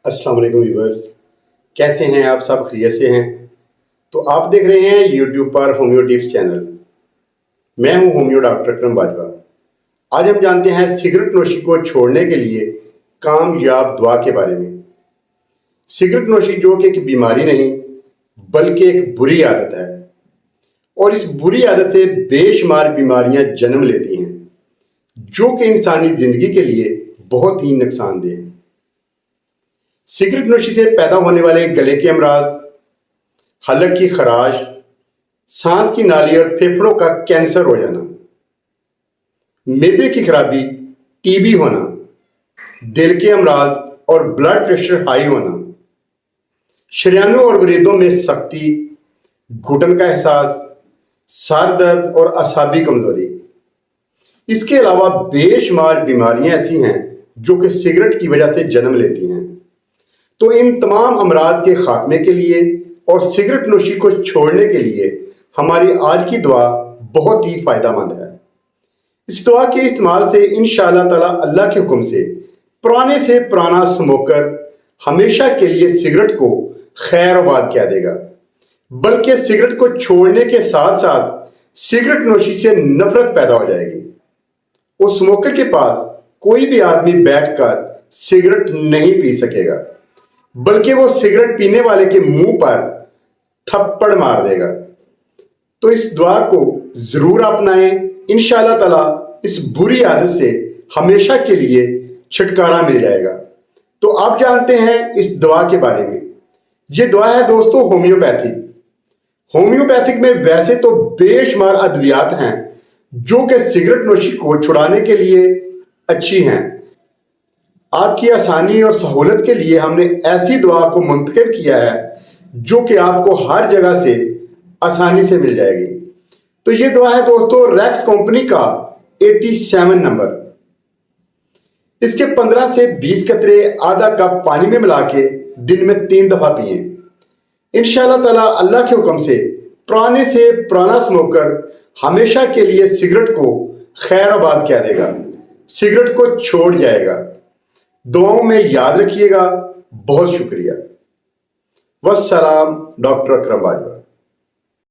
अस्सलाम वालेकुम व्यूअर्स, कैसे हैं आप? सब खैरियत से हैं? तो आप देख रहे हैं यूट्यूब पर होम्यो टिप्स चैनल। मैं हूं होम्यो डॉक्टर अकरम बाजवा। आज हम जानते हैं सिगरेट नोशी को छोड़ने के लिए कामयाब दुआ के बारे में। सिगरेट नोशी जो कि एक बीमारी नहीं बल्कि एक बुरी आदत है, और इस बुरी आदत से बेशुमार बीमारियां जन्म लेती हैं जो कि इंसानी जिंदगी के लिए बहुत ही नुकसानदेह है। सिगरेट नोशी से पैदा होने वाले गले के अमराज, हलक की खराश, सांस की नाली और फेफड़ों का कैंसर हो जाना, मैदे की खराबी, टीबी होना, दिल के अमराज और ब्लड प्रेशर हाई होना, शरीयानों और वरीदों में सख्ती, घुटन का एहसास, सर दर्द और असाबी कमजोरी। इसके अलावा बेशुमार बीमारियां ऐसी हैं जो कि सिगरेट की वजह से जन्म लेती हैं। तो इन तमाम अमराज के खात्मे के लिए और सिगरेट नोशी को छोड़ने के लिए हमारी आज की दुआ बहुत ही फायदेमंद है। इस दुआ के इस्तेमाल से इंशाअल्लाह ताला अल्लाह के हुक्म से पुराने से पुराना स्मोकर हमेशा के लिए सिगरेट को खैर-ओ-बाद किया देगा, बल्कि सिगरेट को छोड़ने के साथ साथ सिगरेट नोशी से नफरत पैदा हो जाएगी। उस स्मोकर के पास कोई भी आदमी बैठकर सिगरेट नहीं पी सकेगा, बल्कि वो सिगरेट पीने वाले के मुंह पर थप्पड़ मार देगा। तो इस दुआ को जरूर अपनाएं, इंशाअल्लाह ताला इस बुरी आदत से हमेशा के लिए छुटकारा मिल जाएगा। तो आप जानते हैं इस दुआ के बारे में। ये दुआ है दोस्तों होम्योपैथिक। होम्योपैथिक में वैसे तो बेशुमार अद्वियात हैं जो कि सिगरेट नोशी को छुड़ाने के लिए अच्छी हैं। आपकी आसानी और सहूलत के लिए हमने ऐसी दुआ को मुंतखब किया है जो कि आपको हर जगह से आसानी से मिल जाएगी। तो ये दुआ है दोस्तों रैक्स कंपनी का 87 नंबर। इसके 15 से 20 कतरे आधा कप पानी में मिला के दिन में 3 दफा पिए। इंशाअल्लाह ताला अल्लाह के हुक्म से पुराने से पुराना स्मोकर हमेशा के लिए सिगरेट को खैर-ओ-बाद किया देगा, सिगरेट को छोड़ जाएगा। दुआओं में याद रखिएगा। बहुत शुक्रिया। वस्सलाम, डॉक्टर अकरम बाजवा।